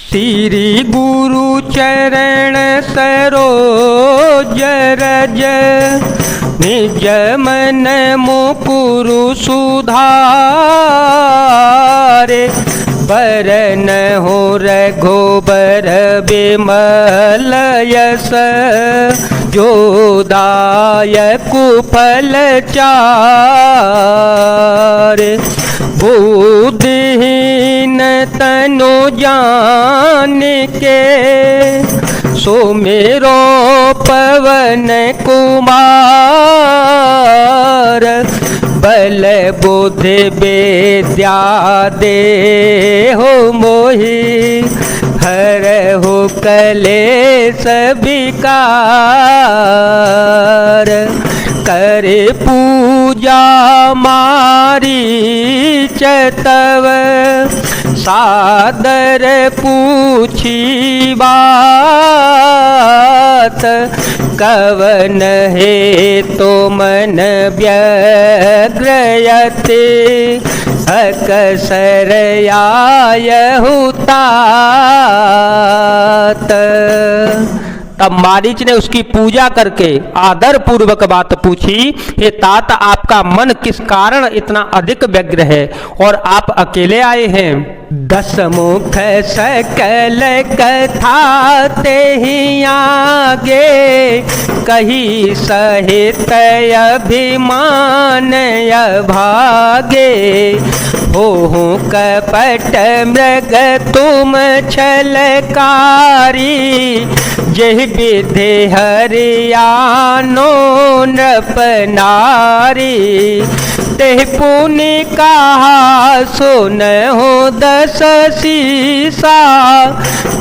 श्री गुरु चरण सरोज रज, निज मन मुकुरु सुधारे। बरन हो रघुबर बिमल यस, जो दायक फल चारे। बुद्धिहीन तनु जान के, सुमिरो पवन कुमार। बल बुद्धि विद्या देहु मोहि, हरहु कलेश विकार। करे पूजा मारीच तव, सादर पूछी बात। कवन हे तो मन व्यग्रयते, अकसर आयहु तात। तब मारीच ने उसकी पूजा करके आदर पूर्वक बात पूछी, हे तात आपका मन किस कारण इतना अधिक व्यग्र है और आप अकेले आए हैं? 10 मुख सकल कथा ते ही आगे, कही सहित अभिमान अभागे। हो कपट मृग तुम छलकारी, जहि विधि हरियानो नृप नारी। तेह पुनि कहा सुनहु 10 सीसा,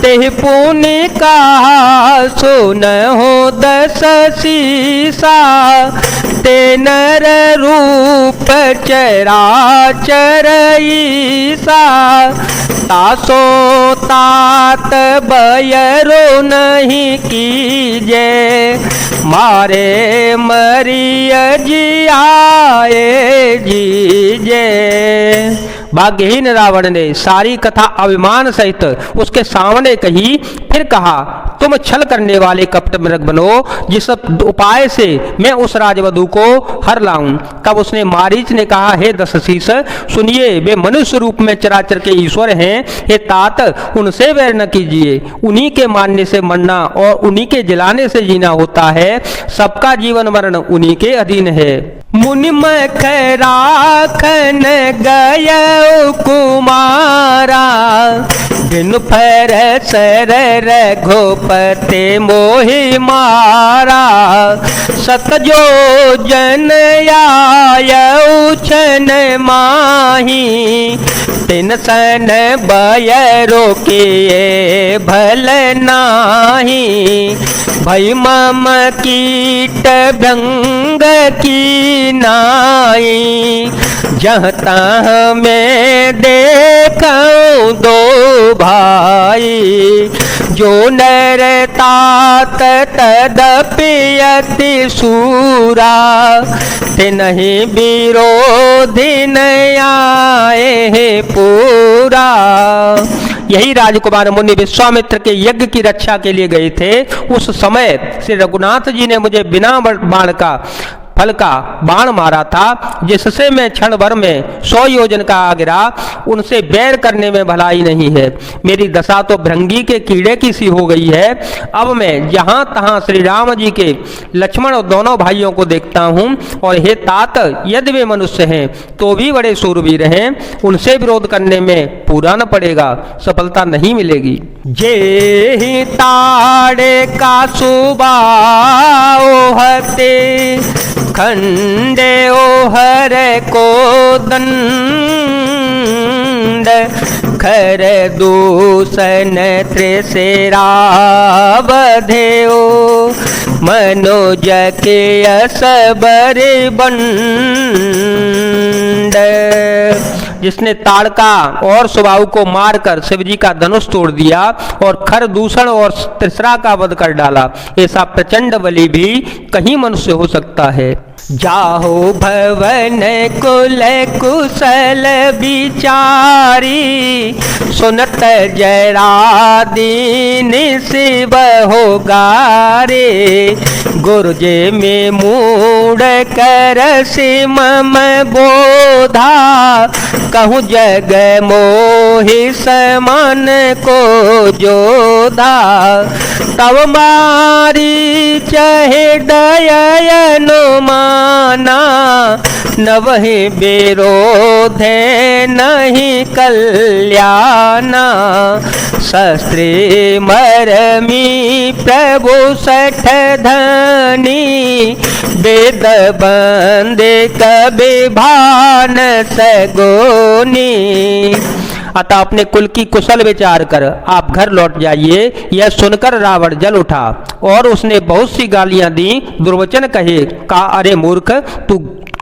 तेह पुनि कहा सुनहु 10 सीसा। ते नर रूप चराचर ईसा, तासो तात बयरो नहीं कीजे। मारे मरिय जियाए जीजे। भाग्यहीन रावण ने सारी कथा अभिमान सहित उसके सामने कही, फिर कहा तुम छल करने वाले कपट मृग बनो, जिस उपाय से मैं उस राजवधू को हर लाऊं। तब उसने मारीच ने कहा, हे 10 शीश सुनिए, वे मनुष्य रूप में चराचर के ईश्वर हैं। हे तात उनसे वैर न कीजिए, उन्हीं के मानने से मरना और उन्हीं के जलाने से जीना होता है। सबका जीवन मरण उन्हीं के अधीन है। मुनि मख राखन गय कुमारा, बिन फर सर रघुपति मोहि मारा। सतजो जन आयउ छन माही, तिन सन बयरो के भल नाही। भई मम कीट भंग की नाई, जहाँ तहाँ मैं देखूं 2 भाई। जो नर तात तदपि अति सूरा, ते नहीं विरोधी न आए पूरा। यही राजकुमार मुनि विश्वामित्र के यज्ञ की रक्षा के लिए गए थे। उस समय श्री रघुनाथ जी ने मुझे बिना बाण का फल का बाण मारा था, जिससे मैं क्षण भर में 100 योजन का आ गिरा। उनसे बैर करने में भलाई नहीं है। मेरी दशा तो भृंगी के कीड़े की सी हो गई है। अब मैं जहाँ तहाँ श्री राम जी के लक्ष्मण और दोनों भाइयों को देखता हूँ। और हे तात, यदि वे मनुष्य हैं तो भी बड़े शूरवीर हैं, उनसे विरोध करने में पूरा न पड़ेगा, सफलता नहीं मिलेगी। जे ही ताड़े का सुबाओहते, खंडे ओहर को दंड। खर दूषण त्रिसेरा बधेओ, मनोज के असबर बंड। जिसने ताड़का और सुबाहु को मारकर शिवजी का धनुष तोड़ दिया और खर दूषण और त्रिसरा का वध कर डाला, ऐसा प्रचंड बलि भी कहीं मनुष्य हो सकता है। जाहो भवन कुल कुशल विचारी, सुनत जरा दीन शिव हो गारे। गुरुजे में मूड कर सिमम बोधा, कहूँ जग मोहि समान को जोधा। तब मारी चहे दयनुमाना, नवहि विरोध नहीं कल्याणा। शस्त्री मरमी प्रभु सठ धनी, वेद बंदे कबि भान सगुनी। अतः अपने कुल की कुशल विचार कर आप घर लौट जाइए। यह सुनकर रावण जल उठा और उसने बहुत सी गालियां दी, दुर्वचन कहे। कहा, अरे मूर्ख, तू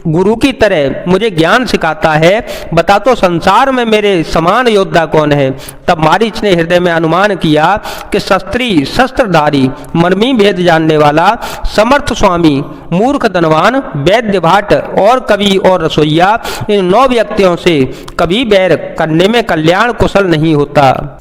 गुरु की तरह मुझे ज्ञान सिखाता है, बता तो संसार में मेरे समान योद्धा कौन है। तब मारीच ने हृदय में अनुमान किया कि शस्त्री शस्त्रधारी, मर्मी भेद जानने वाला, समर्थ स्वामी, मूर्ख धनवान, वैद्य भाट और कवि और रसोइया, इन 9 व्यक्तियों से कभी बैर करने में कल्याण कुशल नहीं होता।